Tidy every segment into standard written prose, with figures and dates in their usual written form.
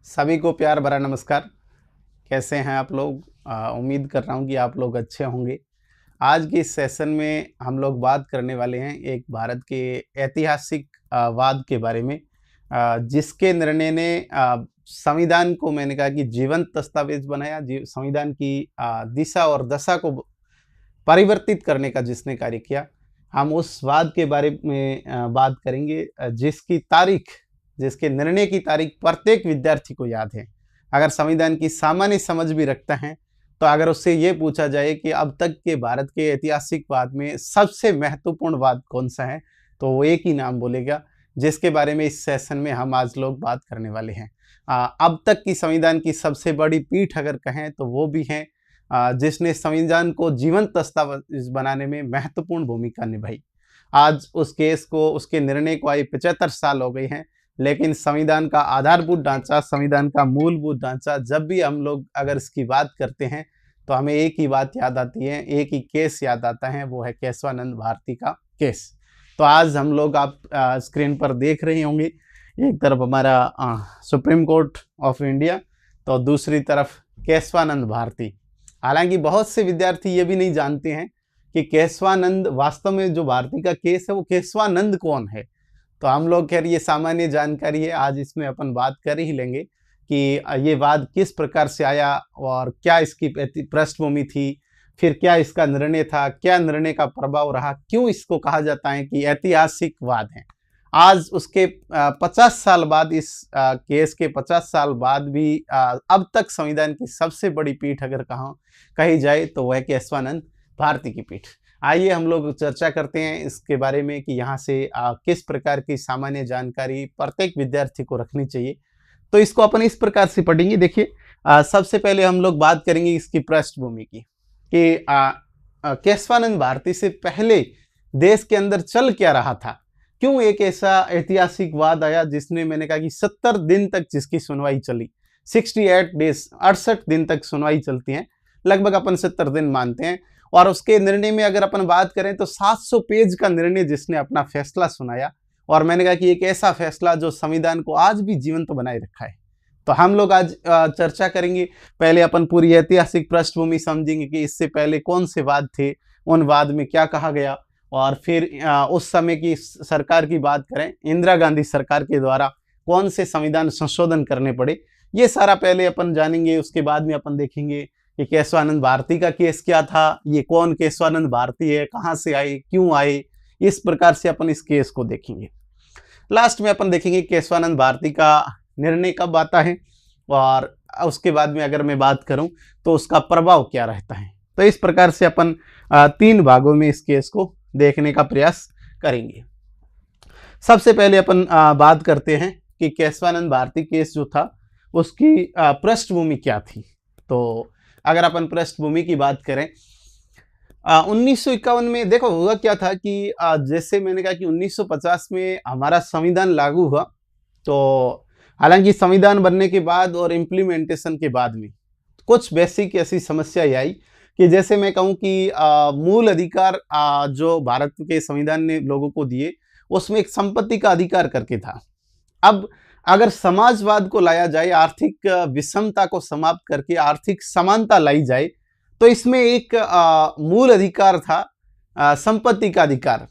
सभी को प्यार भरा नमस्कार। कैसे हैं आप लोग? उम्मीद कर रहा हूँ कि आप लोग अच्छे होंगे। आज के इस सेशन में हम लोग बात करने वाले हैं एक भारत के ऐतिहासिक वाद के बारे में, जिसके निर्णय ने संविधान को मैंने कहा कि जीवंत दस्तावेज बनाया। संविधान की दिशा और दशा को परिवर्तित करने का जिसने कार्य किया। हम उस वाद के बारे में बात करेंगे, जिसके निर्णय की तारीख प्रत्येक विद्यार्थी को याद है। अगर संविधान की सामान्य समझ भी रखता है, तो अगर उससे ये पूछा जाए कि अब तक के भारत के ऐतिहासिक वाद में सबसे महत्वपूर्ण वाद कौन सा है, तो वो एक ही नाम बोलेगा, जिसके बारे में इस सेशन में हम आज लोग बात करने वाले हैं। अब तक की संविधान की सबसे बड़ी पीठ अगर कहें तो वो भी है जिसने संविधान को जीवंत दस्तावेज बनाने में महत्वपूर्ण भूमिका निभाई। आज उस केस को, उसके निर्णय को आए 75 साल हो गए हैं, लेकिन संविधान का आधारभूत ढांचा, संविधान का मूलभूत ढांचा, जब भी हम लोग अगर इसकी बात करते हैं तो हमें एक ही बात याद आती है, एक ही केस याद आता है, वो है केशवानंद भारती का केस। तो आज हम लोग आप स्क्रीन पर देख रहे होंगे, एक तरफ हमारा सुप्रीम कोर्ट ऑफ इंडिया, तो दूसरी तरफ केशवानंद भारती। हालांकि बहुत से विद्यार्थी ये भी नहीं जानते हैं कि केशवानंद वास्तव में जो भारती का केस है वो केशवानंद कौन है। तो हम लोग खैर ये सामान्य जानकारी है, आज इसमें अपन बात कर ही लेंगे कि ये वाद किस प्रकार से आया और क्या इसकी पृष्ठभूमि थी, फिर क्या इसका निर्णय था, क्या निर्णय का प्रभाव रहा, क्यों इसको कहा जाता है कि ऐतिहासिक वाद है। आज उसके 50 साल बाद, इस केस के 50 साल बाद भी अब तक संविधान की सबसे बड़ी पीठ अगर कही जाए तो वह केशवानंद भारती की पीठ। आइए हम लोग चर्चा करते हैं इसके बारे में कि यहाँ से किस प्रकार की सामान्य जानकारी प्रत्येक विद्यार्थी को रखनी चाहिए। तो इसको अपन इस प्रकार से पढ़ेंगे। देखिए, सबसे पहले हम लोग बात करेंगे इसकी पृष्ठभूमि की कि केशवानंद भारती से पहले देश के अंदर चल क्या रहा था, क्यों एक ऐसा ऐतिहासिक वाद आया जिसने मैंने कहा कि 70 दिन तक जिसकी सुनवाई चली। 68 डेज, 68 दिन तक सुनवाई चलती है, लगभग अपन 70 दिन मानते हैं। और उसके निर्णय में अगर अपन बात करें तो 700 पेज का निर्णय जिसने अपना फैसला सुनाया, और मैंने कहा कि एक ऐसा फैसला जो संविधान को आज भी जीवंत बनाए रखा है। तो हम लोग आज चर्चा करेंगे। पहले अपन पूरी ऐतिहासिक पृष्ठभूमि समझेंगे कि इससे पहले कौन से वाद थे, उन वाद में क्या कहा गया, और फिर उस समय की सरकार की बात करें, इंदिरा गांधी सरकार के द्वारा कौन से संविधान संशोधन करने पड़े, ये सारा पहले अपन जानेंगे। उसके बाद में अपन देखेंगे कि केशवानंद भारती का केस क्या था, ये कौन केशवानंद भारती है, कहाँ से आए, क्यों आए, इस प्रकार से अपन इस केस को देखेंगे। लास्ट में अपन देखेंगे केशवानंद भारती का निर्णय कब आता है, और उसके बाद में अगर मैं बात करूं तो उसका प्रभाव क्या रहता है। तो इस प्रकार से अपन 3 भागों में इस केस को देखने का प्रयास करेंगे। सबसे पहले अपन बात करते हैं कि केशवानंद भारती केस जो था उसकी पृष्ठभूमि क्या थी। तो अगर अपन पृष्ठभूमि की बात करें, 1951 में देखो हुआ क्या था कि जैसे मैंने कहा कि 1950 में हमारा संविधान लागू हुआ। तो हालांकि संविधान बनने के बाद और इम्प्लीमेंटेशन के बाद में कुछ बेसिक ऐसी समस्या आई कि जैसे मैं कहूँ कि मूल अधिकार जो भारत के संविधान ने लोगों को दिए, उसमें एक संपत्ति का अधिकार करके था। अब अगर समाजवाद को लाया जाए, आर्थिक विषमता को समाप्त करके आर्थिक समानता लाई जाए, तो इसमें एक मूल अधिकार था, संपत्ति का अधिकार,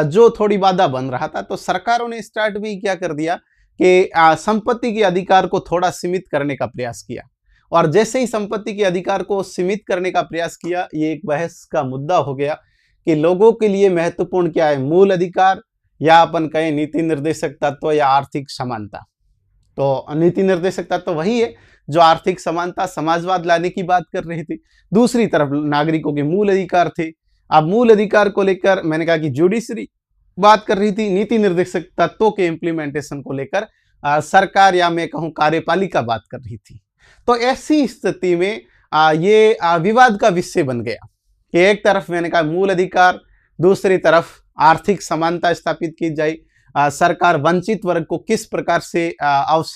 जो थोड़ी बाधा बन रहा था। तो सरकारों ने स्टार्ट भी क्या कर दिया कि संपत्ति के अधिकार को थोड़ा सीमित करने का प्रयास किया। और जैसे ही संपत्ति के अधिकार को सीमित करने का प्रयास किया, ये एक बहस का मुद्दा हो गया कि लोगों के लिए महत्वपूर्ण क्या है, मूल अधिकार या अपन कहें नीति निर्देशक तत्व या आर्थिक समानता। तो नीति निर्देशक तत्व वही है जो आर्थिक समानता, समाजवाद लाने की बात कर रहे थे। दूसरी तरफ नागरिकों के मूल अधिकार थे। अब मूल अधिकार को लेकर मैंने कहा कि जुडिशरी बात कर रही थी, नीति निर्देशक तत्वों के इम्प्लीमेंटेशन को लेकर सरकार या मैं कहूँ कार्यपालिका बात कर रही थी। तो ऐसी स्थिति में ये विवाद का विषय बन गया कि एक तरफ मैंने कहा मूल अधिकार, दूसरी तरफ आर्थिक समानता स्थापित की जाए, सरकार वंचित वर्ग को किस प्रकार से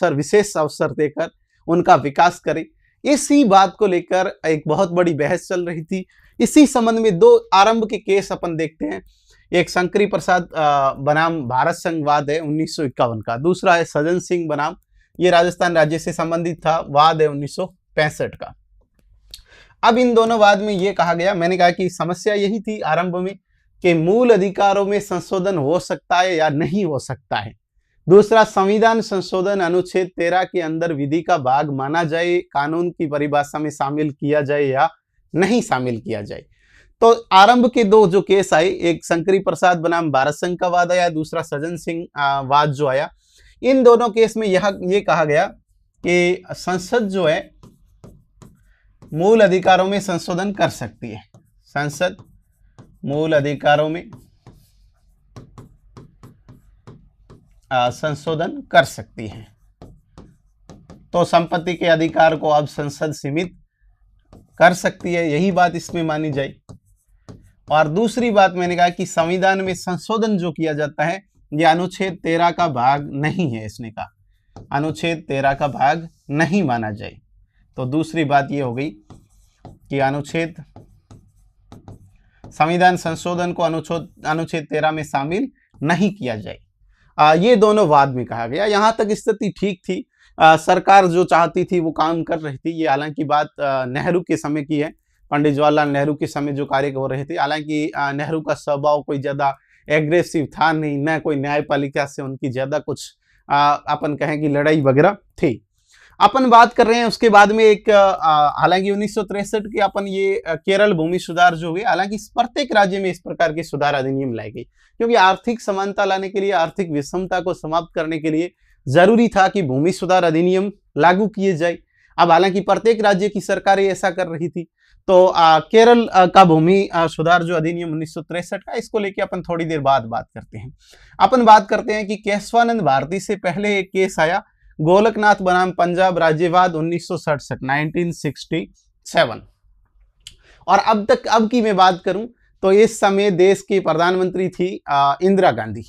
विशेष अवसर देकर उनका विकास करे। इसी बात को लेकर एक बहुत बड़ी बहस चल रही थी। इसी संबंध में 2 आरंभ के केस अपन देखते हैं। एक शंकरी प्रसाद बनाम भारत संघवाद है 1951 का, दूसरा है सज्जन सिंह बनाम ये राजस्थान राज्य से संबंधित था, वाद है 1965 का। अब इन दोनों वाद में ये कहा गया, मैंने कहा कि समस्या यही थी आरंभ में कि मूल अधिकारों में संशोधन हो सकता है या नहीं हो सकता है। दूसरा, संविधान संशोधन अनुच्छेद 13 के अंदर विधि का भाग माना जाए, कानून की परिभाषा में शामिल किया जाए या नहीं शामिल किया जाए। तो आरंभ के दो जो केस आए, एक शंकरी प्रसाद बनाम भारत संघ का वाद आया, दूसरा सज्जन सिंह वाद जो आया। इन दोनों केस में ये कहा गया कि संसद जो है मूल अधिकारों में संशोधन कर सकती है। संसद मूल अधिकारों में संशोधन कर सकती है। तो संपत्ति के अधिकार को अब संसद सीमित कर सकती है, यही बात इसमें मानी जाए। और दूसरी बात मैंने कहा कि संविधान में संशोधन जो किया जाता है यह अनुच्छेद 13 का भाग नहीं है, इसने कहा अनुच्छेद 13 का भाग नहीं माना जाए। तो दूसरी बात यह हो गई कि संविधान संशोधन को अनुच्छेद 13 में शामिल नहीं किया जाए। ये दोनों वाद में कहा गया। यहाँ तक स्थिति ठीक थी, सरकार जो चाहती थी वो काम कर रही थी। ये हालांकि बात नेहरू के समय की है, पंडित जवाहरलाल नेहरू के समय जो कार्य हो रहे थे। हालांकि नेहरू का स्वभाव कोई ज़्यादा एग्रेसिव था नहीं, न कोई न्यायपालिका से उनकी ज़्यादा कुछ अपन कहें कि लड़ाई वगैरह थी। अपन बात कर रहे हैं उसके बाद में एक हालांकि 1963 के अपन ये केरल भूमि सुधार जो हुए, हालांकि प्रत्येक राज्य में इस प्रकार के सुधार अधिनियम लाई गई, क्योंकि आर्थिक समानता लाने के लिए, आर्थिक विषमता को समाप्त करने के लिए जरूरी था कि भूमि सुधार अधिनियम लागू किए जाए। अब हालांकि प्रत्येक राज्य की सरकारें ऐसा कर रही थी, तो केरल का भूमि सुधार जो अधिनियम 1963 का, इसको लेके अपन थोड़ी देर बाद बात करते हैं। अपन बात करते हैं कि केशवानंद भारती से पहले एक केस आया, गोलकनाथ बनाम पंजाब राज्यवाद 1967 1967। और अब की मैं बात करूं तो इस समय देश की प्रधानमंत्री थी इंदिरा गांधी।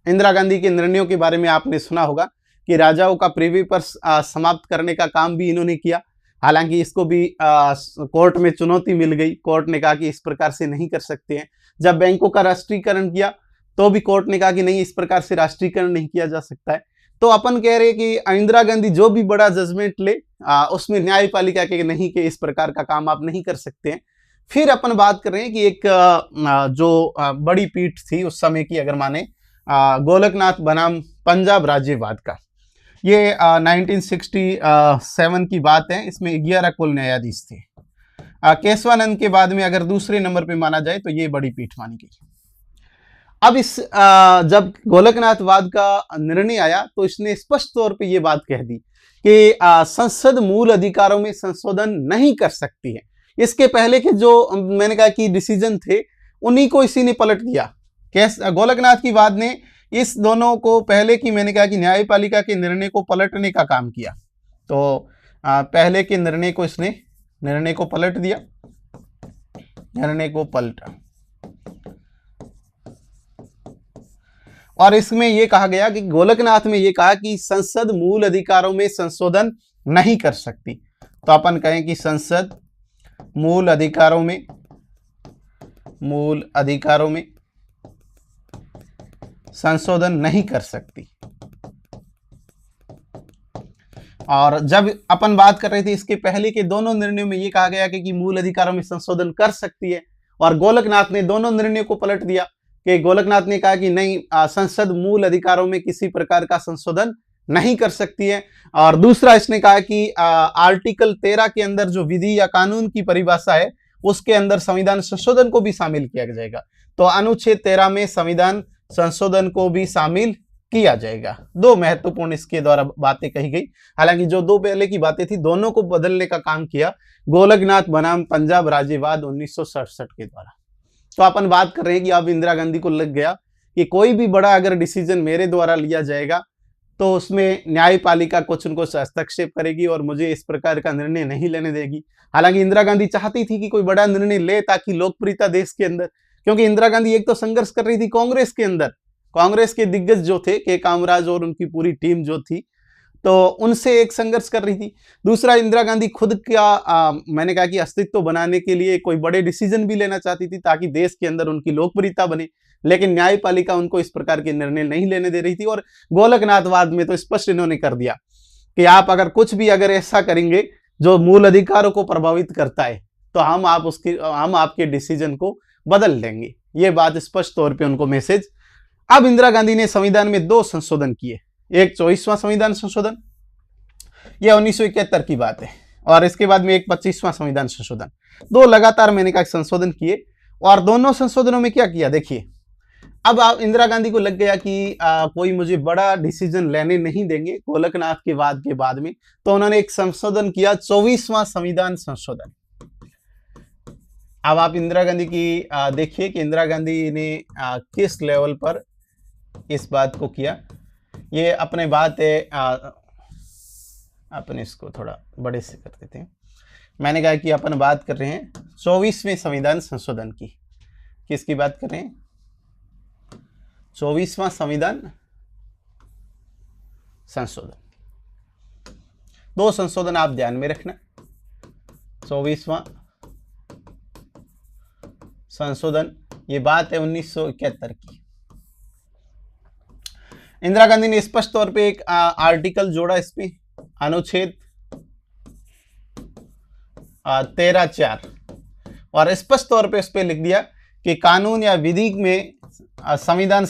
इंदिरा गांधी के निर्णयों के बारे में आपने सुना होगा कि राजाओं का प्रीवी पर समाप्त करने का काम भी इन्होंने किया। हालांकि इसको भी कोर्ट में चुनौती मिल गई, कोर्ट ने कहा कि इस प्रकार से नहीं कर सकते हैं। जब बैंकों का राष्ट्रीयकरण किया तो भी कोर्ट ने कहा कि नहीं, इस प्रकार से राष्ट्रीयकरण नहीं किया जा सकता है। तो अपन कह रहे हैं कि इंदिरा गांधी जो भी बड़ा जजमेंट ले उसमें न्यायपालिका के नहीं कि इस प्रकार का काम आप नहीं कर सकते हैं। फिर अपन बात कर रहे हैं कि एक जो बड़ी पीठ थी उस समय की, अगर माने गोलकनाथ बनाम पंजाब राज्यवाद का, ये 1967 की बात है। इसमें 11 कुल न्यायाधीश थे। केशवानंद के बाद में अगर दूसरे नंबर पे माना जाए तो ये बड़ी पीठ मानी गई। अब जब गोलकनाथ वाद का निर्णय आया तो इसने स्पष्ट तौर पे ये बात कह दी कि संसद मूल अधिकारों में संशोधन नहीं कर सकती है। इसके पहले के जो मैंने कहा कि डिसीजन थे उन्हीं को इसी ने पलट दिया। गोलकनाथ की वाद ने इस दोनों को पहले की मैंने कहा कि न्यायपालिका के निर्णय को पलटने का काम किया। तो पहले के निर्णय को इसने पलट दिया, निर्णय को पलटा। और इसमें यह कहा गया कि गोलकनाथ में यह कहा कि संसद मूल अधिकारों में संशोधन नहीं कर सकती। तो अपन कहें कि संसद मूल अधिकारों में संशोधन नहीं कर सकती। और जब अपन बात कर रहे थे इसके पहले के दोनों निर्णयों में यह कहा गया कि मूल अधिकारों में संशोधन कर सकती है, और गोलकनाथ ने दोनों निर्णयों को पलट दिया कि गोलकनाथ ने कहा कि नहीं, संसद मूल अधिकारों में किसी प्रकार का संशोधन नहीं कर सकती है। और दूसरा इसने कहा कि आर्टिकल 13 के अंदर जो विधि या कानून की परिभाषा है उसके अंदर संविधान संशोधन को भी शामिल किया जाएगा। तो अनुच्छेद 13 में संविधान संशोधन को भी शामिल किया जाएगा। दो महत्वपूर्ण इसके द्वारा बातें कही गई। हालांकि जो दो पहले की बातें थी दोनों को बदलने का काम किया गोलकनाथ बनाम पंजाब राज्यवाद 1967 के द्वारा। तो अपन बात कर रहे हैं कि अब इंदिरा गांधी को लग गया कि कोई भी बड़ा अगर डिसीजन मेरे द्वारा लिया जाएगा तो उसमें न्यायपालिका कुछ न कुछ हस्तक्षेप करेगी और मुझे इस प्रकार का निर्णय नहीं लेने देगी। हालांकि इंदिरा गांधी चाहती थी कि कोई बड़ा निर्णय ले ताकि लोकप्रियता देश के अंदर, क्योंकि इंदिरा गांधी एक तो संघर्ष कर रही थी कांग्रेस के अंदर, कांग्रेस के दिग्गज जो थे के कामराज और उनकी पूरी टीम जो थी, तो उनसे एक संघर्ष कर रही थी। दूसरा, इंदिरा गांधी खुद का मैंने कहा कि अस्तित्व बनाने के लिए कोई बड़े डिसीजन भी लेना चाहती थी ताकि देश के अंदर उनकी लोकप्रियता बने, लेकिन न्यायपालिका उनको इस प्रकार के निर्णय नहीं लेने दे रही थी। और गोलकनाथवाद में तो स्पष्ट इन्होंने कर दिया कि आप अगर कुछ भी अगर ऐसा करेंगे जो मूल अधिकारों को प्रभावित करता है तो हम आपके डिसीजन को बदल देंगे। ये बात स्पष्ट तौर पे उनको मैसेज। अब इंदिरा गांधी ने संविधान में 2 संशोधन किए। एक 24वां संविधान संशोधन, यह 1971 की बात है, और इसके बाद में एक 25वां संविधान संशोधन। 2 लगातार मैंने कहा संशोधन किए, और दोनों संशोधनों में क्या किया देखिए। अब आप इंदिरा गांधी को लग गया कि कोई मुझे बड़ा डिसीजन लेने नहीं देंगे गोलकनाथ के बाद में, तो उन्होंने एक संशोधन किया, 24वां संविधान संशोधन। अब आप इंदिरा गांधी की देखिए कि इंदिरा गांधी ने किस लेवल पर इस बात को किया। ये अपने बात है, अपन इसको थोड़ा बड़े से कर देते हैं। मैंने कहा कि अपन बात कर रहे हैं 24वें संविधान संशोधन की। किसकी बात कर रहे हैं? 24वां संविधान संशोधन। 2 संशोधन आप ध्यान में रखना। 24वां संशोधन, ये बात है 1971 की। इंदिरा गांधी ने स्पष्ट तौर पे एक आर्टिकल जोड़ा इसमें, अनुच्छेद 13(4), और स्पष्ट तौर पे उस पर लिख दिया कि कानून या विधि में संविधान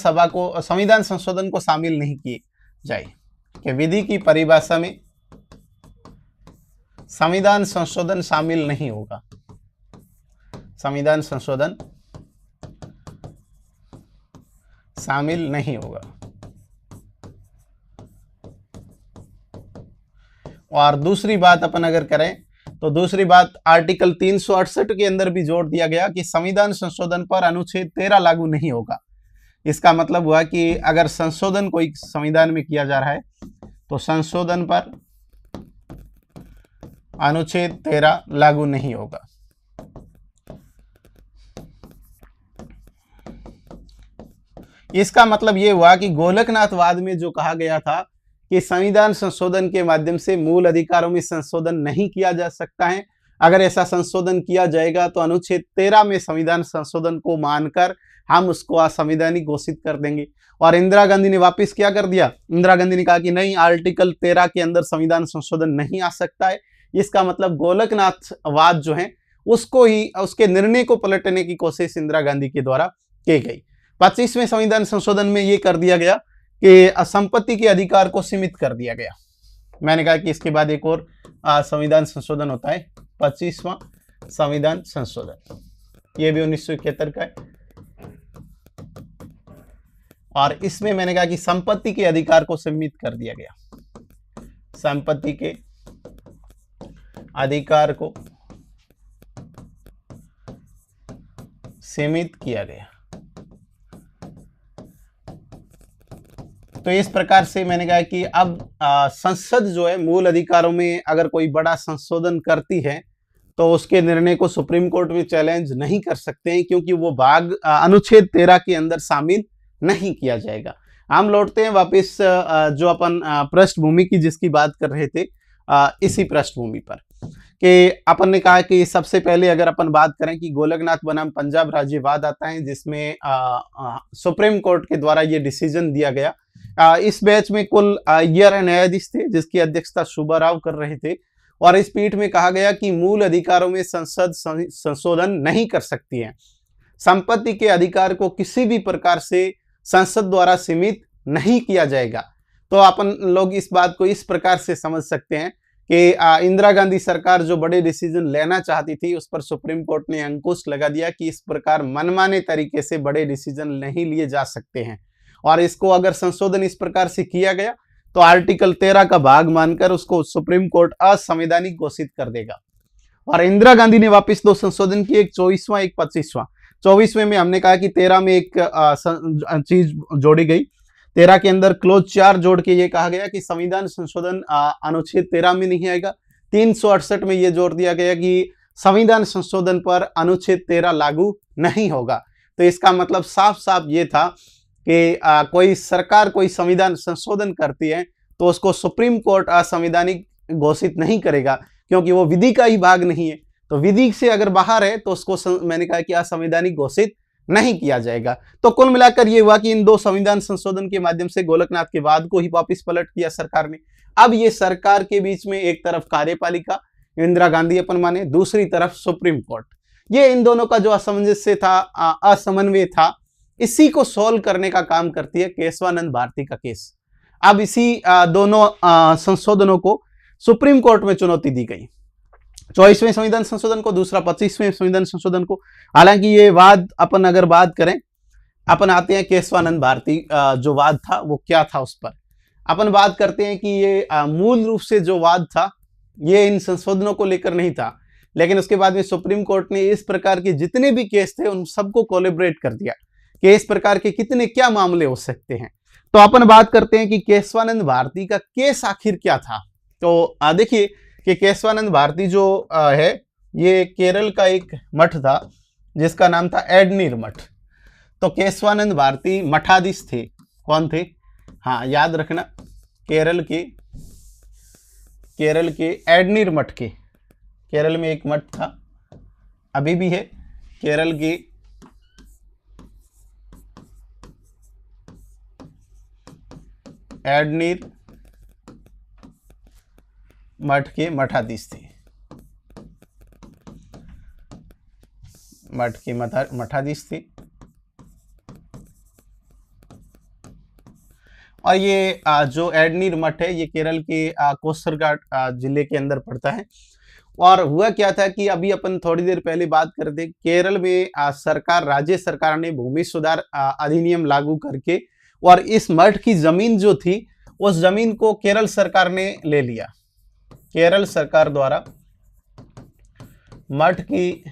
संशोधन को शामिल नहीं किए जाए, कि विधि की परिभाषा में संविधान संशोधन शामिल नहीं होगा। संविधान संशोधन शामिल नहीं होगा। और दूसरी बात अपन अगर करें तो दूसरी बात आर्टिकल 368 के अंदर भी जोड़ दिया गया कि संविधान संशोधन पर अनुच्छेद 13 लागू नहीं होगा। इसका मतलब हुआ कि अगर संशोधन कोई संविधान में किया जा रहा है तो संशोधन पर अनुच्छेद 13 लागू नहीं होगा। इसका मतलब यह हुआ कि गोलकनाथवाद में जो कहा गया था कि संविधान संशोधन के माध्यम से मूल अधिकारों में संशोधन नहीं किया जा सकता है, अगर ऐसा संशोधन किया जाएगा तो अनुच्छेद 13 में संविधान संशोधन को मानकर हम उसको असंवैधानिक घोषित कर देंगे। और इंदिरा गांधी ने वापस क्या कर दिया? इंदिरा गांधी ने कहा कि नहीं, आर्टिकल 13 के अंदर संविधान संशोधन नहीं आ सकता है। इसका मतलब गोलकनाथवाद जो है उसको ही, उसके निर्णय को पलटने की कोशिश इंदिरा गांधी के द्वारा की गई। 25वें संविधान संशोधन में यह कर दिया गया कि संपत्ति के अधिकार को सीमित कर दिया गया। मैंने कहा कि इसके बाद एक और संविधान संशोधन होता है, 25वां संविधान संशोधन। यह भी 1971 का है, और इसमें मैंने कहा कि संपत्ति के अधिकार को सीमित कर दिया गया। संपत्ति के अधिकार को सीमित किया गया। तो इस प्रकार से मैंने कहा कि अब संसद जो है मूल अधिकारों में अगर कोई बड़ा संशोधन करती है तो उसके निर्णय को सुप्रीम कोर्ट में चैलेंज नहीं कर सकते हैं, क्योंकि वो भाग अनुच्छेद 13 के अंदर शामिल नहीं किया जाएगा। हम लौटते हैं वापस जो अपन पृष्ठभूमि की जिसकी बात कर रहे थे, इसी पृष्ठभूमि पर कि अपन ने कहा कि सबसे पहले अगर अपन बात करें कि गोलकनाथ बनाम पंजाब राज्यवाद आता है, जिसमें सुप्रीम कोर्ट के द्वारा ये डिसीजन दिया गया। इस बैच में कुल 11 न्यायाधीश थे जिसकी अध्यक्षता सुब्बा राव कर रहे थे, और इस पीठ में कहा गया कि मूल अधिकारों में संसद संशोधन नहीं कर सकती है। संपत्ति के अधिकार को किसी भी प्रकार से संसद द्वारा सीमित नहीं किया जाएगा। तो अपन लोग इस बात को इस प्रकार से समझ सकते हैं कि इंदिरा गांधी सरकार जो बड़े डिसीजन लेना चाहती थी उस पर सुप्रीम कोर्ट ने अंकुश लगा दिया कि इस प्रकार मनमाने तरीके से बड़े डिसीजन नहीं लिए जा सकते हैं, और इसको अगर संशोधन इस प्रकार से किया गया तो आर्टिकल 13 का भाग मानकर उसको सुप्रीम कोर्ट असंवैधानिक घोषित कर देगा। और इंदिरा गांधी ने वापस 2 संशोधन किए, एक 24वां एक 25वां। 24वें में हमने कहा कि 13 में एक चीज जोड़ी गई। 13 के अंदर क्लोज 4 जोड़ के ये कहा गया कि संविधान संशोधन अनुच्छेद 13 में नहीं आएगा। 368 में ये जोड़ दिया गया कि संविधान संशोधन पर अनुच्छेद 13 लागू नहीं होगा। तो इसका मतलब साफ साफ ये था कि कोई सरकार कोई संविधान संशोधन करती है तो उसको सुप्रीम कोर्ट असंवैधानिक घोषित नहीं करेगा, क्योंकि वो विधि का ही भाग नहीं है। तो विधि से अगर बाहर है तो उसको मैंने कहा कि असंवैधानिक घोषित नहीं किया जाएगा। तो कुल मिलाकर ये हुआ कि इन 2 संविधान संशोधन के माध्यम से गोलकनाथ के वाद को ही वापस पलट किया सरकार ने। अब ये सरकार के बीच में एक तरफ कार्यपालिका इंदिरा गांधी अपन माने, दूसरी तरफ सुप्रीम कोर्ट, ये इन दोनों का जो असमंजस्य था, असमन्वय था, इसी को सोल्व करने का काम करती है केशवानंद भारती का केस। अब इसी दोनों संशोधनों को सुप्रीम कोर्ट में चुनौती दी गई, 24वें संविधान संशोधन को, दूसरा 25वें संविधान संशोधन को। हालांकि ये वाद अपन अगर बात करें, अपन आते हैं केशवानंद भारती जो वाद था वो क्या था उस पर अपन बात करते हैं कि ये मूल रूप से जो वाद था ये इन संशोधनों को लेकर नहीं था, लेकिन उसके बाद में सुप्रीम कोर्ट ने इस प्रकार के जितने भी केस थे उन सबको कोलैबोरेट कर दिया कि इस प्रकार के कितने क्या मामले हो सकते हैं। तो अपन बात करते हैं कि केशवानंद भारती का केस आखिर क्या था। तो देखिए कि केशवानंद भारती जो है ये केरल का एक मठ था जिसका नाम था एडनीर मठ। तो केशवानंद भारती मठाधीश थे, कौन थे, हाँ याद रखना, केरल के एडनीर मठ के, केरल में एक मठ था, अभी भी है, केरल के एडनीर मठ के मठाधीश थे, मठ के मठाधीश थे। और ये जो एडनीर मठ है ये केरल के कोसरघाट जिले के अंदर पड़ता है। और हुआ क्या था कि अभी अपन थोड़ी देर पहले बात कर दे, केरल में सरकार, राज्य सरकार ने भूमि सुधार अधिनियम लागू करके और इस मठ की जमीन जो थी उस जमीन को केरल सरकार ने ले लिया। केरल सरकार द्वारा मठ की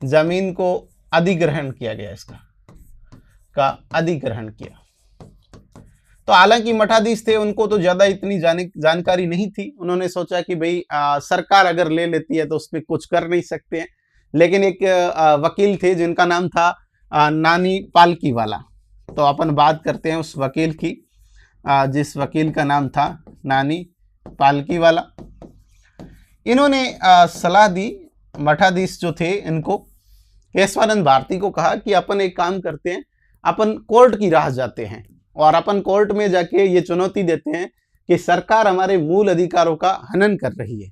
जमीन को अधिग्रहण किया गया, इसका अधिग्रहण किया। तो हालांकि मठाधीश थे, उनको तो ज्यादा इतनी जानकारी नहीं थी, उन्होंने सोचा कि भाई सरकार अगर ले लेती है तो उसमें कुछ कर नहीं सकते हैं। लेकिन एक वकील थे जिनका नाम था नानी पालकीवाला। तो अपन बात करते हैं उस वकील की, जिस वकील का नाम था नानी पालकीवाला। इन्होंने सलाह दी, मठाधीश जो थे इनको, केशवानंद भारती को कहा कि अपन एक काम करते हैं, अपन कोर्ट की राह जाते हैं और अपन कोर्ट में जाके ये चुनौती देते हैं कि सरकार हमारे मूल अधिकारों का हनन कर रही है।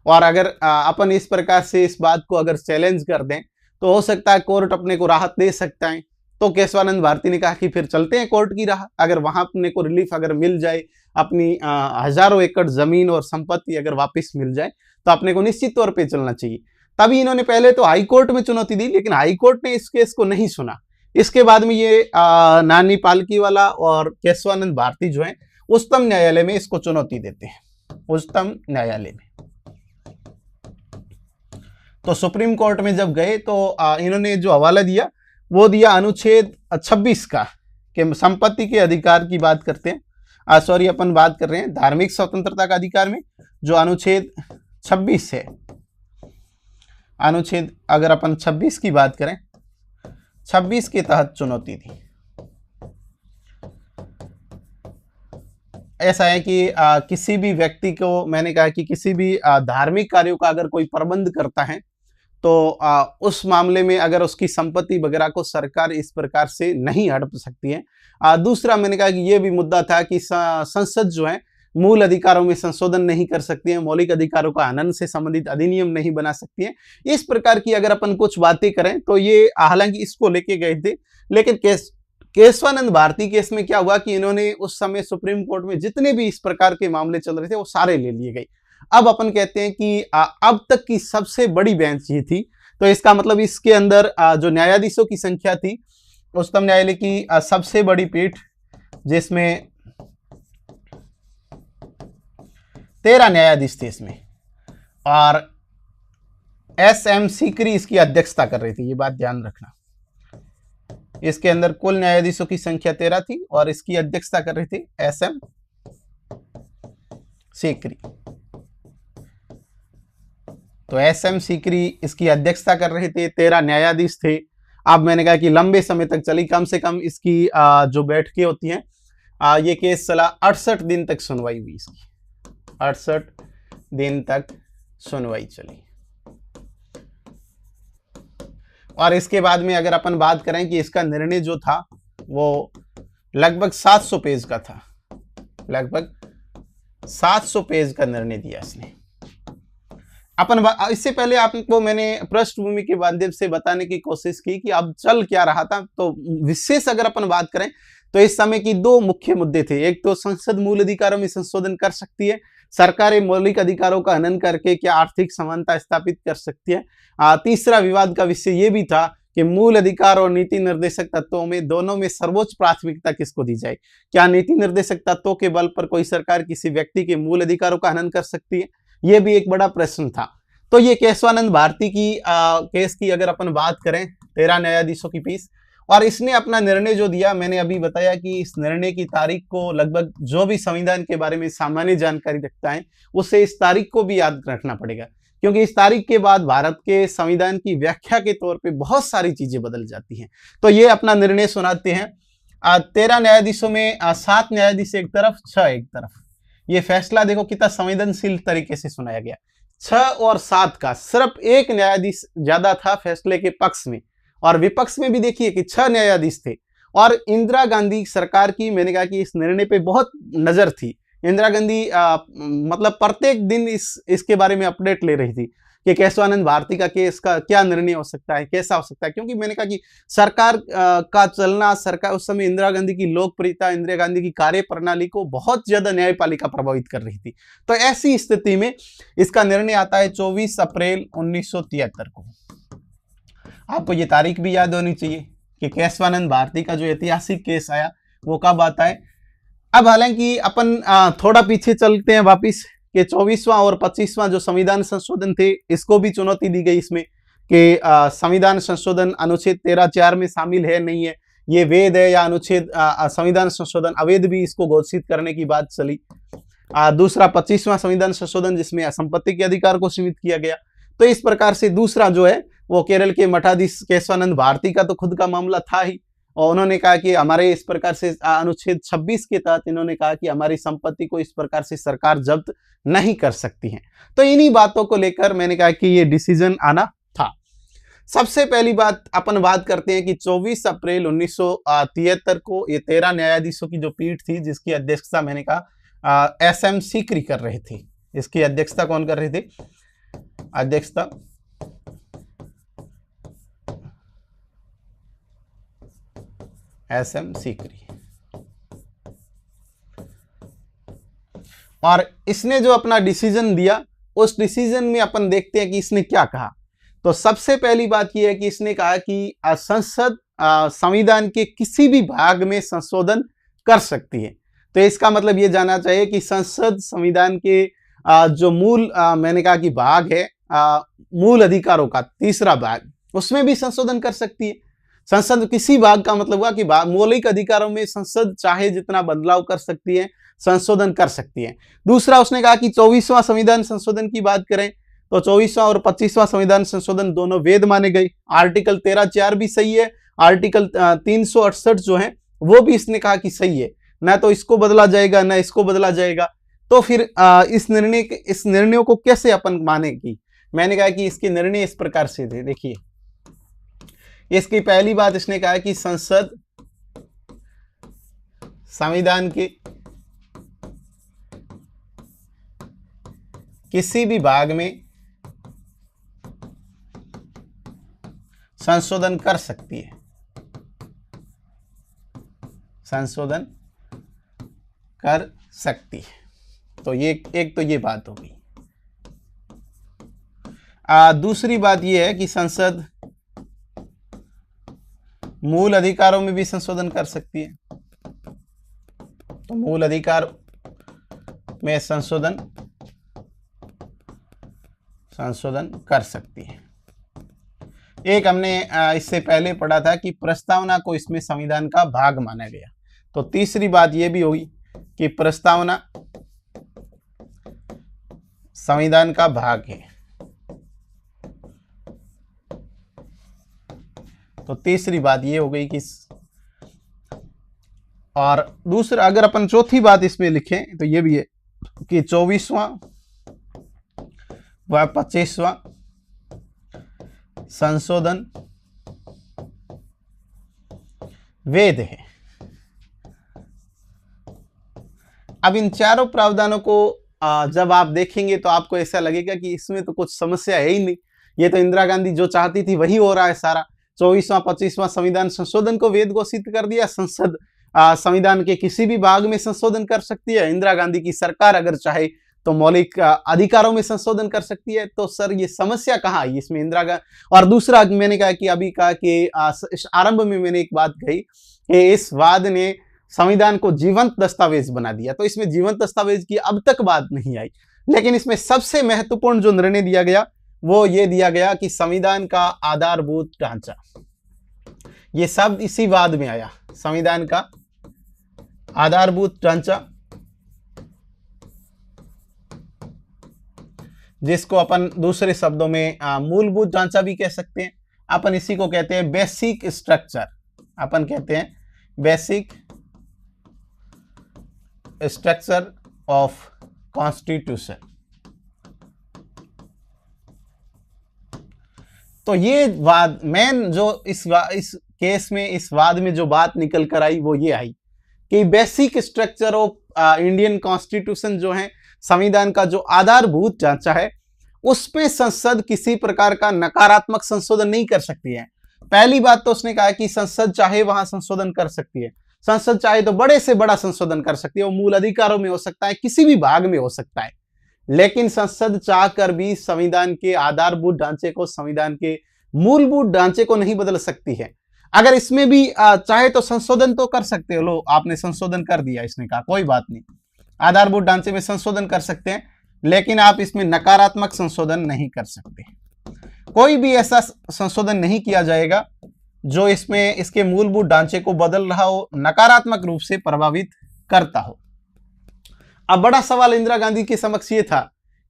और अगर अपन इस प्रकार से इस बात को अगर चैलेंज कर दें तो हो सकता है कोर्ट अपने को राहत दे सकता है। तो केशवानंद भारती ने कहा कि फिर चलते हैं कोर्ट की राह, अगर वहां अपने को रिलीफ अगर मिल जाए, अपनी हजारों एकड़ जमीन और संपत्ति अगर वापस मिल जाए तो अपने को निश्चित तौर पे चलना चाहिए। तभी इन्होंने पहले तो हाई कोर्ट में चुनौती दी, लेकिन हाई कोर्ट ने इस केस को नहीं सुना। इसके बाद में ये नानी पालकीवाला और केशवानंद भारती जो है उच्चतम न्यायालय में इसको चुनौती देते हैं, उच्चतम न्यायालय में। तो सुप्रीम कोर्ट में जब गए तो इन्होंने जो हवाला दिया वो दिया अनुच्छेद 26 का, कि संपत्ति के अधिकार की बात करते हैं, सॉरी अपन बात कर रहे हैं धार्मिक स्वतंत्रता का अधिकार में, जो अनुच्छेद 26 है। अनुच्छेद अगर अपन 26 की बात करें, 26 के तहत चुनौती थी। ऐसा है कि किसी भी व्यक्ति को, मैंने कहा कि किसी भी धार्मिक कार्यों का अगर कोई प्रबंध करता है तो उस मामले में अगर उसकी संपत्ति वगैरह को सरकार इस प्रकार से नहीं हड़प सकती है। दूसरा मैंने कहा कि यह भी मुद्दा था कि संसद जो है मूल अधिकारों में संशोधन नहीं कर सकती है, मौलिक अधिकारों का हनन से संबंधित अधिनियम नहीं बना सकती है। इस प्रकार की अगर अपन कुछ बातें करें तो ये हालांकि इसको लेके गए थे, लेकिन केशवानंद भारती केस में क्या हुआ कि इन्होंने उस समय सुप्रीम कोर्ट में जितने भी इस प्रकार के मामले चल रहे थे वो सारे ले लिए गए। अब अपन कहते हैं कि अब तक की सबसे बड़ी बेंच ये थी, तो इसका मतलब इसके अंदर जो न्यायाधीशों की संख्या थी, उच्चतम न्यायालय की सबसे बड़ी पीठ, जिसमें 13 न्यायाधीश थे इसमें, और SM सीकरी इसकी अध्यक्षता कर रही थी, ये बात ध्यान रखना। इसके अंदर कुल न्यायाधीशों की संख्या 13 थी और इसकी अध्यक्षता कर रही थी SM सीकरी। तो SM सीकरी इसकी अध्यक्षता कर रहे थे, 13 न्यायाधीश थे। अब मैंने कहा कि लंबे समय तक चली, कम से कम इसकी जो बैठकें होती हैं, ये केस चला 68 दिन तक सुनवाई हुई इसकी, 68 दिन तक सुनवाई चली। और इसके बाद में अगर अपन बात करें कि इसका निर्णय जो था वो लगभग 700 पेज का था, लगभग 700 पेज का निर्णय दिया इसने। इससे पहले आपको मैंने पृष्ठभूमि के माध्यम से बताने की कोशिश की कि अब चल क्या रहा था। तो विशेष अगर अपन बात करें तो इस समय की दो मुख्य मुद्दे थे। एक तो संसद मूल अधिकारों में संशोधन कर सकती है, सरकारें मौलिक अधिकारों का हनन करके क्या आर्थिक समानता स्थापित कर सकती है। तीसरा विवाद का विषय ये भी था कि मूल अधिकार और नीति निर्देशक तत्वों में दोनों में सर्वोच्च प्राथमिकता किसको दी जाए। क्या नीति निर्देशक तत्वों के बल पर कोई सरकार किसी व्यक्ति के मूल अधिकारों का हनन कर सकती है? यह भी एक बड़ा प्रश्न था। तो ये केशवानंद भारती की केस की अगर अपन बात करें, 13 न्यायाधीशों की पीठ, और इसने अपना निर्णय जो दिया, मैंने अभी बताया कि इस निर्णय की तारीख को लगभग जो भी संविधान के बारे में सामान्य जानकारी रखता है उसे इस तारीख को भी याद रखना पड़ेगा, क्योंकि इस तारीख के बाद भारत के संविधान की व्याख्या के तौर पे बहुत सारी चीजें बदल जाती हैं। तो ये अपना निर्णय सुनाते हैं। 13 न्यायाधीशों में 7 न्यायाधीश एक तरफ, 6 एक तरफ। ये फैसला देखो कितना संवेदनशील तरीके से सुनाया गया। 6 और 7 का सिर्फ एक न्यायाधीश ज्यादा था फैसले के पक्ष में, और विपक्ष में भी देखिए कि 6 न्यायाधीश थे। और इंदिरा गांधी सरकार की, मैंने कहा कि इस निर्णय पे बहुत नजर थी। इंदिरा गांधी मतलब प्रत्येक दिन इसके बारे में अपडेट ले रही थी कि केशवानंद भारती का केस का क्या निर्णय हो सकता है, कैसा हो सकता है। क्योंकि मैंने कहा कि सरकार का चलना, सरकार उस समय इंदिरा गांधी की लोकप्रियता, इंदिरा गांधी की कार्य प्रणाली को बहुत ज्यादा न्यायपालिका प्रभावित कर रही थी। तो ऐसी स्थिति में इसका निर्णय आता है 24 अप्रैल 1973 को। आपको ये तारीख भी याद होनी चाहिए कि केशवानंद भारती का जो ऐतिहासिक केस आया वो कब आता है। अब हालांकि अपन थोड़ा पीछे चलते हैं वापिस कि 24वां और 25वां जो संविधान संशोधन थे, इसको भी चुनौती दी गई इसमें कि संविधान संशोधन अनुच्छेद 13(4) में शामिल है नहीं है, ये वैध है, या अनुच्छेद संविधान संशोधन अवैध भी इसको घोषित करने की बात चली। दूसरा 25वां संविधान संशोधन जिसमें संपत्ति के अधिकार को सीमित किया गया। तो इस प्रकार से दूसरा जो है वो केरल के मठाधीश केशवानंद भारती का तो खुद का मामला था ही, और उन्होंने कहा कि हमारे इस प्रकार से अनुच्छेद 26 के तहत इन्होंने कहा कि हमारी संपत्ति को इस प्रकार से सरकार जब्त नहीं कर सकती है। तो इन्हीं बातों को लेकर मैंने कहा कि ये डिसीजन आना था। सबसे पहली बात अपन बात करते हैं कि 24 अप्रैल 1973 को ये 13 न्यायाधीशों की जो पीठ थी, जिसकी अध्यक्षता मैंने कहा SM सीकरी कर रहे थे। इसकी अध्यक्षता कौन कर रहे थे? अध्यक्षता SM सीकरी। और इसने जो अपना डिसीजन दिया, उस डिसीजन में अपन देखते हैं कि इसने क्या कहा। तो सबसे पहली बात यह है कि इसने कहा कि संसद संविधान के किसी भी भाग में संशोधन कर सकती है। तो इसका मतलब ये जानना चाहिए कि संसद संविधान के जो मूल मैंने कहा कि भाग है मूल अधिकारों का, तीसरा भाग, उसमें भी संशोधन कर सकती है। संसद किसी भाग का मतलब हुआ कि मौलिक अधिकारों में संसद चाहे जितना बदलाव कर सकती है, संशोधन कर सकती है। दूसरा उसने कहा कि 24वां संविधान संशोधन की बात करें तो 24वां और 25वां संविधान संशोधन दोनों वैध माने गए। आर्टिकल 13(4) भी सही है, आर्टिकल 368 जो है वो भी इसने कहा कि सही है, ना तो इसको बदला जाएगा ना इसको बदला जाएगा। तो फिर इस निर्णयों को कैसे अपन मानेगी? मैंने कहा कि इसके निर्णय इस प्रकार से थे। देखिए, इसकी पहली बात इसने कहा कि संसद संविधान के किसी भी भाग में संशोधन कर सकती है, संशोधन कर सकती है। तो ये एक तो ये बात होगी। दूसरी बात यह है कि संसद मूल अधिकारों में भी संशोधन कर सकती है। तो मूल अधिकार में संशोधन कर सकती है। एक हमने इससे पहले पढ़ा था कि प्रस्तावना को इसमें संविधान का भाग माना गया। तो तीसरी बात यह भी होगी कि प्रस्तावना संविधान का भाग है। तो तीसरी बात ये हो गई कि, और दूसरा अगर अपन चौथी बात इसमें लिखें तो ये भी है कि 24वां व 25वां संशोधन वैध है। अब इन चारों प्रावधानों को जब आप देखेंगे तो आपको ऐसा लगेगा कि इसमें तो कुछ समस्या है ही नहीं, ये तो इंदिरा गांधी जो चाहती थी वही हो रहा है सारा। 24वां 25वां संविधान संशोधन को वैध घोषित कर दिया, संसद संविधान के किसी भी भाग में संशोधन कर सकती है। इंदिरा गांधी की सरकार अगर चाहे तो मौलिक अधिकारों में संशोधन कर सकती है। तो सर ये समस्या कहाँ आई इसमें इंदिरा गांधी। और दूसरा मैंने कहा कि अभी कहा कि आरंभ में मैंने एक बात कही कि इस वाद ने संविधान को जीवंत दस्तावेज बना दिया, तो इसमें जीवंत दस्तावेज की अब तक बात नहीं आई। लेकिन इसमें सबसे महत्वपूर्ण जो निर्णय दिया गया वो ये दिया गया कि संविधान का आधारभूत ढांचा, ये सब इसी वाद में आया। संविधान का आधारभूत ढांचा, जिसको अपन दूसरे शब्दों में मूलभूत ढांचा भी कह सकते हैं। अपन इसी को कहते हैं बेसिक स्ट्रक्चर, अपन कहते हैं बेसिक स्ट्रक्चर ऑफ कॉन्स्टिट्यूशन। तो ये वाद मेन जो इस केस में, इस वाद में जो बात निकल कर आई वो ये आई कि basic structure of Indian constitution जो है, संविधान का जो आधारभूत ढांचा है, उसमें संसद किसी प्रकार का नकारात्मक संशोधन नहीं कर सकती है। पहली बात तो उसने कहा कि संसद चाहे वहां संशोधन कर सकती है, संसद चाहे तो बड़े से बड़ा संशोधन कर सकती है, वो मूल अधिकारों में हो सकता है, किसी भी भाग में हो सकता है। लेकिन संसद चाहकर भी संविधान के आधारभूत ढांचे को, संविधान के मूलभूत ढांचे को नहीं बदल सकती है। अगर इसमें भी चाहे तो संशोधन तो कर सकते हो, लो आपने संशोधन कर दिया, इसने कहा कोई बात नहीं, आधारभूत ढांचे में संशोधन कर सकते हैं, लेकिन आप इसमें नकारात्मक संशोधन नहीं कर सकते। कोई भी ऐसा संशोधन नहीं किया जाएगा जो इसमें इसके मूलभूत ढांचे को बदल रहा हो, नकारात्मक रूप से प्रभावित करता हो। अब बड़ा सवाल इंदिरा गांधी के समक्ष ये था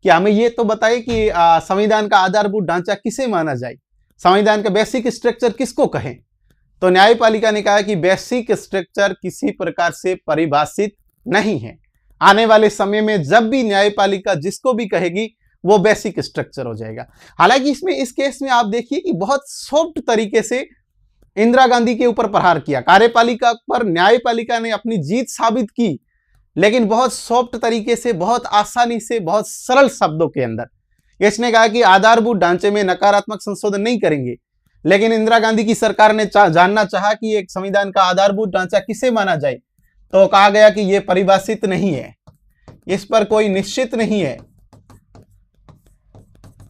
कि हमें ये तो बताए कि संविधान का आधारभूत ढांचा किसे माना जाए, संविधान का बेसिक स्ट्रक्चर किसको कहें। तो न्यायपालिका ने कहा कि बेसिक स्ट्रक्चर किसी प्रकार से परिभाषित नहीं है। आने वाले समय में जब भी न्यायपालिका जिसको भी कहेगी वो बेसिक स्ट्रक्चर हो जाएगा। हालांकि इसमें, इस केस में आप देखिए कि बहुत सॉफ्ट तरीके से इंदिरा गांधी के ऊपर प्रहार किया, कार्यपालिका पर न्यायपालिका ने अपनी जीत साबित की, लेकिन बहुत सॉफ्ट तरीके से, बहुत आसानी से, बहुत सरल शब्दों के अंदर इसने कहा कि आधारभूत ढांचे में नकारात्मक संशोधन नहीं करेंगे। लेकिन इंदिरा गांधी की सरकार ने जानना चाहा कि एक संविधान का आधारभूत ढांचा किसे माना जाए, तो कहा गया कि यह परिभाषित नहीं है, इस पर कोई निश्चित नहीं है।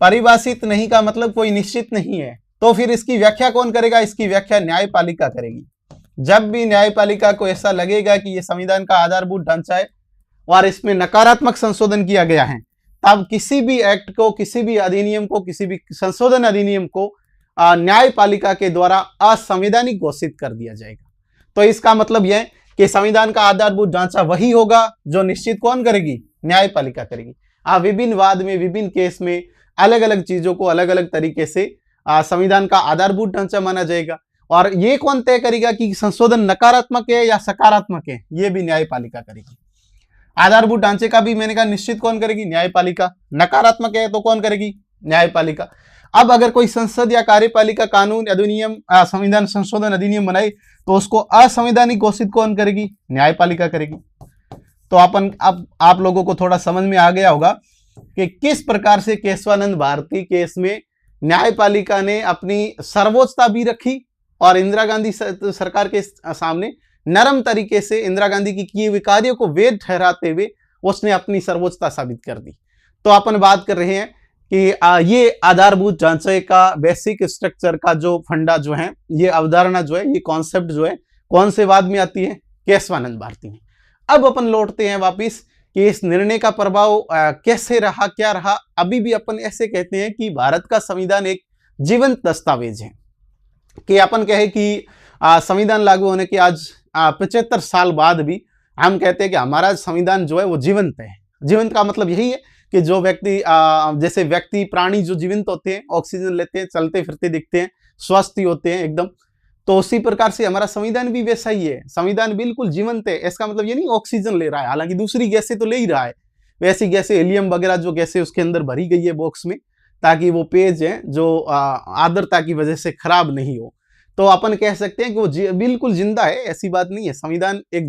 परिभाषित नहीं का मतलब कोई निश्चित नहीं है, तो फिर इसकी व्याख्या कौन करेगा? इसकी व्याख्या न्यायपालिका करेगी। जब भी न्यायपालिका को ऐसा लगेगा कि यह संविधान का आधारभूत ढांचा है और इसमें नकारात्मक संशोधन किया गया है, तब किसी भी एक्ट को, किसी भी अधिनियम को, किसी भी संशोधन अधिनियम को न्यायपालिका के द्वारा असंवैधानिक घोषित कर दिया जाएगा। तो इसका मतलब यह कि संविधान का आधारभूत ढांचा वही होगा जो निश्चित कौन करेगी? न्यायपालिका करेगी। विभिन्न वाद में, विभिन्न केस में अलग अलग चीजों को अलग अलग तरीके से संविधान का आधारभूत ढांचा माना जाएगा। और ये कौन तय करेगा कि संशोधन नकारात्मक है या सकारात्मक है? ये भी न्यायपालिका करेगी। आधारभूत ढांचे का भी मैंने कहा निश्चित कौन करेगी? न्यायपालिका। नकारात्मक है तो कौन करेगी? न्यायपालिका। अब अगर कोई संसद या कार्यपालिका कानून, अधिनियम, संविधान संशोधन अधिनियम बनाए तो उसको असंवैधानिक घोषित कौन करेगी? न्यायपालिका करेगी। तो अब आप लोगों को थोड़ा समझ में आ गया होगा कि किस प्रकार से केशवानंद भारती केस में न्यायपालिका ने अपनी सर्वोच्चता भी रखी और इंदिरा गांधी सरकार के सामने नरम तरीके से इंदिरा गांधी की किए हुए कार्यों को वैध ठहराते हुए उसने अपनी सर्वोच्चता साबित कर दी। तो अपन बात कर रहे हैं कि ये आधारभूत ढांचे का, बेसिक स्ट्रक्चर का जो फंडा जो है, ये अवधारणा जो है, ये कॉन्सेप्ट जो है, कौन से वाद में आती है? केशवानंद भारती में। अब अपन लौटते हैं वापिस कि इस निर्णय का प्रभाव कैसे रहा, क्या रहा। अभी भी अपन ऐसे कहते हैं कि भारत का संविधान एक जीवंत दस्तावेज है, कि अपन कहे कि संविधान लागू होने के आज 75 साल बाद भी हम कहते हैं कि हमारा संविधान जो है वो जीवंत है। जीवंत का मतलब यही है कि जो व्यक्ति, जैसे व्यक्ति, प्राणी जो जीवंत होते हैं, ऑक्सीजन लेते हैं, चलते फिरते दिखते हैं, स्वस्थ होते हैं एकदम, तो उसी प्रकार से हमारा संविधान भी वैसा ही है। संविधान बिल्कुल जीवंत है। इसका मतलब ये नहीं ऑक्सीजन ले रहा है, हालांकि दूसरी गैसें तो ले ही रहा है, वैसी गैसें, हीलियम वगैरह जो गैसें उसके अंदर भरी गई है बॉक्स में, ताकि वो पेज है जो आर्द्रता की वजह से खराब नहीं हो। तो अपन कह सकते हैं कि वो बिल्कुल जिंदा है, ऐसी बात नहीं है। संविधान एक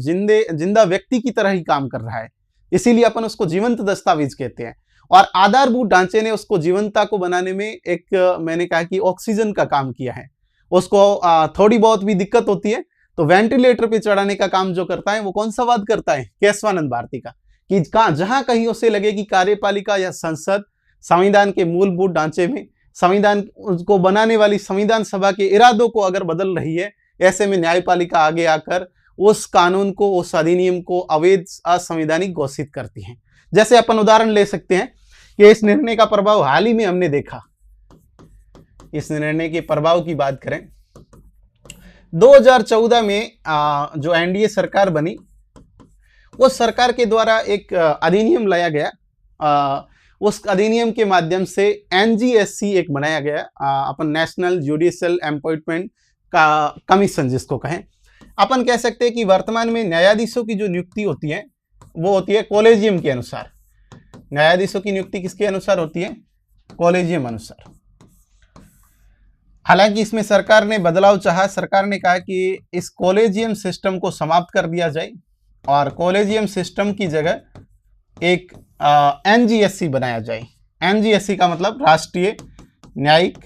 जिंदा व्यक्ति की तरह ही काम कर रहा है। इसीलिए अपन उसको जीवंत दस्तावेज कहते हैं। और आधारभूत ढांचे ने उसको जीवंतता को बनाने में एक मैंने कहा कि ऑक्सीजन का काम किया है। उसको थोड़ी बहुत भी दिक्कत होती है तो वेंटिलेटर पे चढ़ाने का काम जो करता है वो कौन सा वाद करता है? केशवानंद भारती का। कि जहां कहीं उसे लगे कि कार्यपालिका या संसद संविधान के मूलभूत ढांचे में, संविधान को बनाने वाली संविधान सभा के इरादों को अगर बदल रही है, ऐसे में न्यायपालिका आगे आकर उस कानून को, उस अधिनियम को अवैध, असंवैधानिक घोषित करती है। जैसे अपन उदाहरण ले सकते हैं कि इस निर्णय का प्रभाव हाल ही में हमने देखा। इस निर्णय के प्रभाव की बात करें, 2014 में जो एनडीए सरकार बनी, उस सरकार के द्वारा एक अधिनियम लाया गया। उस अधिनियम के माध्यम से एनजीएससी एक बनाया गया, अपन नेशनल जुडिशियल अपॉइंटमेंट का कमीशन जिसको कहें। अपन कह सकते हैं कि वर्तमान में न्यायाधीशों की जो नियुक्ति होती है वो होती है कॉलेजियम के अनुसार। न्यायाधीशों की नियुक्ति किसके अनुसार होती है? कॉलेजियम अनुसार। हालांकि इसमें सरकार ने बदलाव चाहा। सरकार ने कहा कि इस कॉलेजियम सिस्टम को समाप्त कर दिया जाए और कॉलेजियम सिस्टम की जगह एक एनजीएससी बनाया जाए। एनजीएससी का मतलब राष्ट्रीय न्यायिक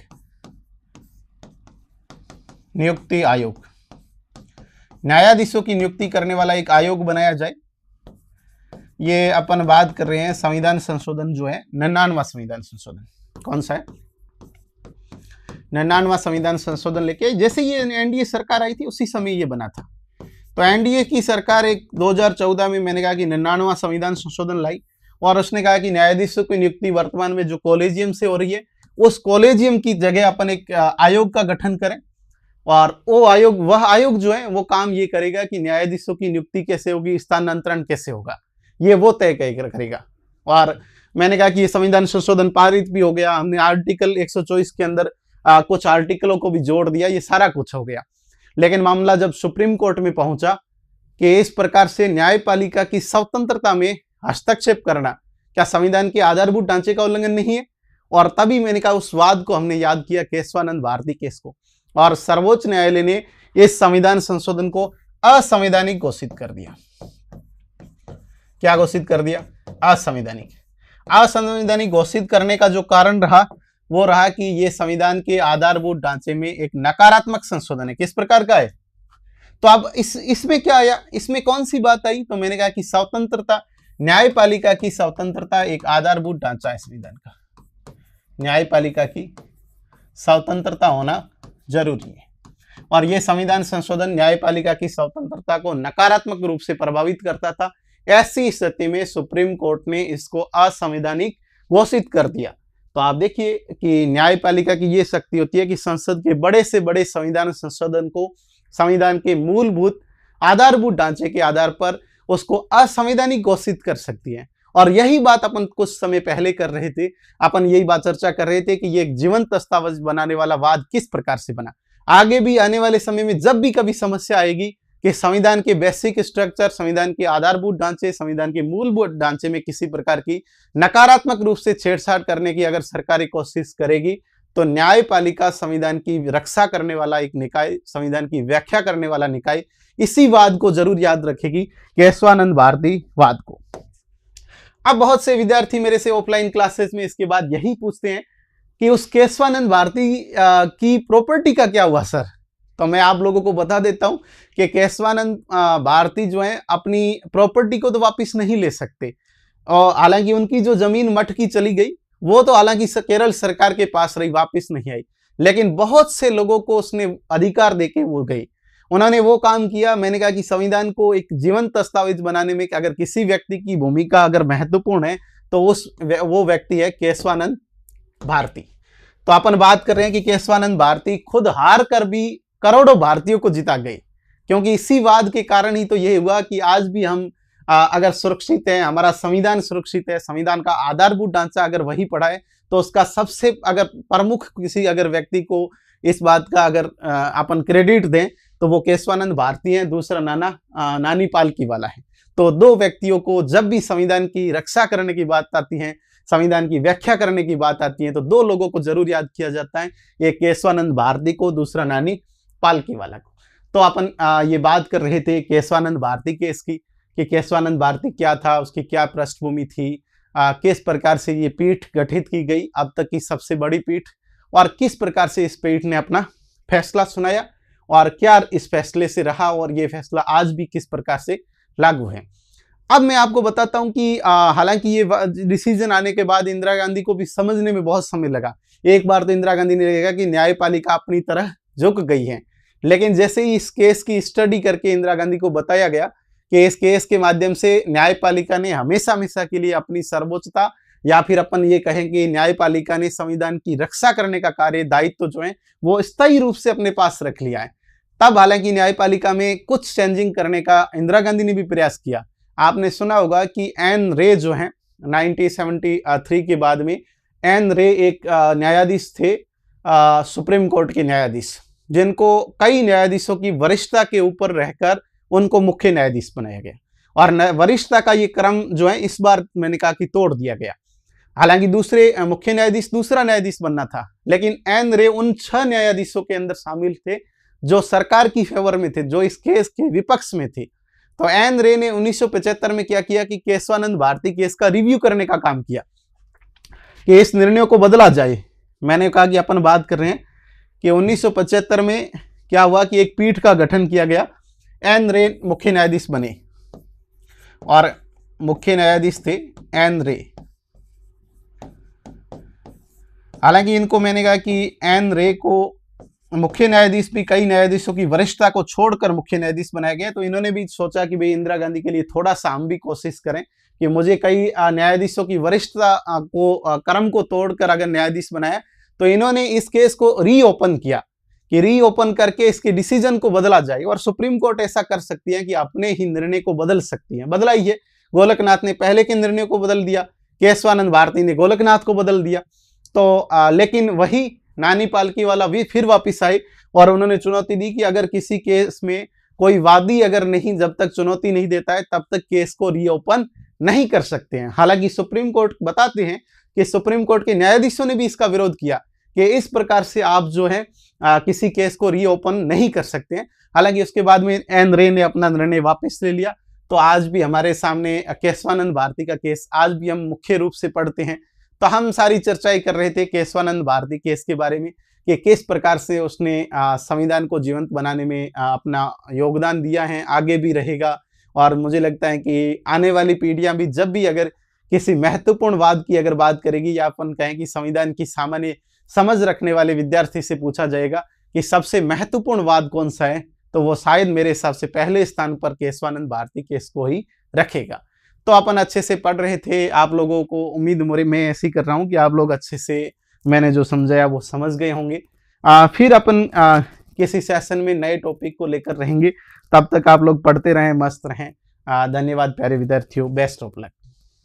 नियुक्ति आयोग। न्यायाधीशों की नियुक्ति करने वाला एक आयोग बनाया जाए। ये अपन बात कर रहे हैं संविधान संशोधन जो है 99वां संविधान संशोधन। कौन सा है? 99वां संविधान संशोधन लेके, जैसे ये एनडीए सरकार आई थी उसी समय ये बना था। तो एनडीए की सरकार एक 2014 में मैंने कहा कि 99वां संविधान संशोधन लाई और उसने कहा कि न्यायाधीशों की नियुक्ति वर्तमान में जो कॉलेजियम से हो रही है, उस कॉलेजियम की जगह अपन एक आयोग का गठन करें। और वह आयोग जो है वो काम ये करेगा कि न्यायाधीशों की नियुक्ति कैसे होगी, स्थानांतरण कैसे होगा, ये वो तय करेगा। और मैंने कहा कि ये संविधान संशोधन पारित भी हो गया। हमने आर्टिकल 124 के अंदर कुछ आर्टिकलों को भी जोड़ दिया, ये सारा कुछ हो गया। लेकिन मामला जब सुप्रीम कोर्ट में पहुंचा कि इस प्रकार से न्यायपालिका की स्वतंत्रता में हस्तक्षेप करना क्या संविधान के आधारभूत ढांचे का उल्लंघन नहीं है? और तभी मैंने कहा उस वाद को हमने याद किया, केशवानंद भारती केस को, और सर्वोच्च न्यायालय ने इस संविधान संशोधन को असंवैधानिक घोषित कर दिया। क्या घोषित कर दिया? असंवैधानिक। असंवैधानिक घोषित करने का जो कारण रहा वो रहा कि ये संविधान के आधारभूत ढांचे में एक नकारात्मक संशोधन है। किस प्रकार का है? तो अब इसमें क्या आया, इसमें कौन सी बात आई? तो मैंने कहा कि स्वतंत्रता, न्यायपालिका की स्वतंत्रता एक आधारभूत ढांचा है संविधान का। न्यायपालिका की स्वतंत्रता होना जरूरी है और यह संविधान संशोधन न्यायपालिका की स्वतंत्रता को नकारात्मक रूप से प्रभावित करता था। ऐसी स्थिति में सुप्रीम कोर्ट ने इसको असंवैधानिक घोषित कर दिया। तो आप देखिए कि न्यायपालिका की ये शक्ति होती है कि संसद के बड़े से बड़े संविधान संशोधन को संविधान के मूलभूत आधारभूत ढांचे के आधार पर उसको असंवैधानिक घोषित कर सकती है। और यही बात अपन कुछ समय पहले कर रहे थे। अपन यही बात चर्चा कर रहे थे कि ये एक जीवंत दस्तावेज बनाने वाला वाद किस प्रकार से बना। आगे भी आने वाले समय में जब भी कभी समस्या आएगी कि संविधान के बेसिक स्ट्रक्चर, संविधान के आधारभूत ढांचे, संविधान के मूलभूत ढांचे में किसी प्रकार की नकारात्मक रूप से छेड़छाड़ करने की अगर सरकार कोशिश करेगी तो न्यायपालिका संविधान की रक्षा करने वाला एक निकाय, संविधान की व्याख्या करने वाला निकाय, इसी वाद को जरूर याद रखेगी, केशवानंद भारती वाद को। अब बहुत से विद्यार्थी मेरे से ऑफलाइन क्लासेस में इसके बाद यही पूछते हैं कि उस केशवानंद भारती की प्रॉपर्टी का क्या हुआ सर? तो मैं आप लोगों को बता देता हूं कि केशवानंद भारती जो है अपनी प्रॉपर्टी को तो वापस नहीं ले सकते। और हालांकि उनकी जो जमीन मठ की चली गई वो तो हालांकि केरल सरकार के पास रही, वापस नहीं आई, लेकिन बहुत से लोगों को उसने अधिकार देके वो गई। उन्होंने वो काम किया। मैंने कहा कि संविधान को एक जीवंत दस्तावेज बनाने में अगर किसी व्यक्ति की भूमिका अगर महत्वपूर्ण है तो वो व्यक्ति है केशवानंद भारती। तो अपन बात कर रहे हैं कि केशवानंद भारती खुद हार कर भी करोड़ों भारतीयों को जिता गए, क्योंकि इसी वाद के कारण ही तो ये हुआ कि आज भी हम अगर सुरक्षित है, हमारा संविधान सुरक्षित है, संविधान का आधारभूत ढांचा अगर वही पड़ा है तो उसका सबसे अगर प्रमुख किसी अगर व्यक्ति को इस बात का अगर अपन क्रेडिट दें तो वो केशवानंद भारती हैं, दूसरा नानी पालकी वाला है। तो दो व्यक्तियों को जब भी संविधान की रक्षा करने की बात आती है, संविधान की व्याख्या करने की बात आती है, तो दो लोगों को जरूर याद किया जाता है, एक केशवानंद भारती को, दूसरा नानी पालकी वाला को। तो अपन ये बात कर रहे थे केशवानंद भारती केस की कि केशवानंद भारती क्या था, उसकी क्या पृष्ठभूमि थी, किस प्रकार से ये पीठ गठित की गई, अब तक की सबसे बड़ी पीठ, और किस प्रकार से इस पीठ ने अपना फैसला सुनाया और क्या इस फैसले से रहा और ये फैसला आज भी किस प्रकार से लागू है। अब मैं आपको बताता हूं कि हालांकि ये डिसीजन आने के बाद इंदिरा गांधी को भी समझने में बहुत समय लगा। एक बार तो इंदिरा गांधी ने देखा कि न्यायपालिका अपनी तरह झुक गई है, लेकिन जैसे ही इस केस की स्टडी करके इंदिरा गांधी को बताया गया कि इस केस के माध्यम से न्यायपालिका ने हमेशा हमेशा के लिए अपनी सर्वोच्चता, या फिर अपन ये कहें कि न्यायपालिका ने संविधान की रक्षा करने का कार्य दायित्व जो है वो स्थायी रूप से अपने पास रख लिया है, तब हालांकि न्यायपालिका में कुछ चेंजिंग करने का इंदिरा गांधी ने भी प्रयास किया। आपने सुना होगा कि एन रे जो है 1973 के बाद में एन रे एक न्यायाधीश थे, सुप्रीम कोर्ट के न्यायाधीश, जिनको कई न्यायाधीशों की वरिष्ठता के ऊपर रहकर उनको मुख्य न्यायाधीश बनाया गया, और वरिष्ठता का ये क्रम जो है इस बार मैंने कहा कि तोड़ दिया गया। हालांकि दूसरे मुख्य न्यायाधीश दूसरा न्यायाधीश बनना था, लेकिन एन रे उन 6 न्यायाधीशों के अंदर शामिल थे जो सरकार की फेवर में थे, जो इस केस के विपक्ष में थे। तो एन रे ने 1975 में क्या किया कि केशवानंद भारती केस का रिव्यू करने का काम किया कि इस निर्णय को बदला जाए। मैंने कहा कि अपन बात कर रहे हैं कि 1975 में क्या हुआ कि एक पीठ का गठन किया गया, एन रे मुख्य न्यायाधीश बने और मुख्य न्यायाधीश थे एन रे। हालांकि इनको मैंने कहा कि एन रे को मुख्य न्यायाधीश भी कई न्यायाधीशों की वरिष्ठता को छोड़कर मुख्य न्यायाधीश बनाया गया, तो इन्होंने भी सोचा कि भाई इंदिरा गांधी के लिए थोड़ा सा हम भी कोशिश करें कि मुझे कई न्यायाधीशों की वरिष्ठता को क्रम को तोड़कर अगर न्यायाधीश बनाया, तो इन्होंने इस केस को रीओपन किया कि रीओपन करके इसके डिसीजन को बदला जाए। और सुप्रीम कोर्ट ऐसा कर सकती है कि अपने ही निर्णय को बदल सकती है, बदला ही है। गोलकनाथ ने पहले के निर्णय को बदल दिया, केशवानंद भारती ने गोलकनाथ को बदल दिया, तो लेकिन वही नानी पालकी वाला भी फिर वापिस आए और उन्होंने चुनौती दी कि अगर किसी केस में कोई वादी अगर नहीं, जब तक चुनौती नहीं देता है तब तक केस को रीओपन नहीं कर सकते हैं। हालांकि सुप्रीम कोर्ट बताते हैं कि सुप्रीम कोर्ट के न्यायाधीशों ने भी इसका विरोध किया कि इस प्रकार से आप जो है किसी केस को रीओपन नहीं कर सकते हैं। हालांकि उसके बाद में एन रे ने अपना निर्णय वापस ले लिया, तो आज भी हमारे सामने केशवानंद भारती का केस आज भी हम मुख्य रूप से पढ़ते हैं। तो हम सारी चर्चाएं कर रहे थे केशवानंद भारती केस के बारे में कि किस प्रकार से उसने संविधान को जीवंत बनाने में अपना योगदान दिया है, आगे भी रहेगा। और मुझे लगता है कि आने वाली पीढ़ियां भी जब भी अगर किसी महत्वपूर्ण वाद की अगर बात करेगी, या अपन कहें कि संविधान की सामान्य समझ रखने वाले विद्यार्थी से पूछा जाएगा कि सबसे महत्वपूर्ण वाद कौन सा है, तो वो शायद मेरे हिसाब से पहले स्थान पर केशवानंद भारती केस को ही रखेगा। तो अपन अच्छे से पढ़ रहे थे, आप लोगों को उम्मीद मैं ऐसी कर रहा हूँ कि आप लोग अच्छे से मैंने जो समझाया वो समझ गए होंगे। फिर अपन किसी सेशन में नए टॉपिक को लेकर रहेंगे, तब तक आप लोग पढ़ते रहें, मस्त रहें। धन्यवाद प्यारे विद्यार्थियों, बेस्ट ऑफ लक।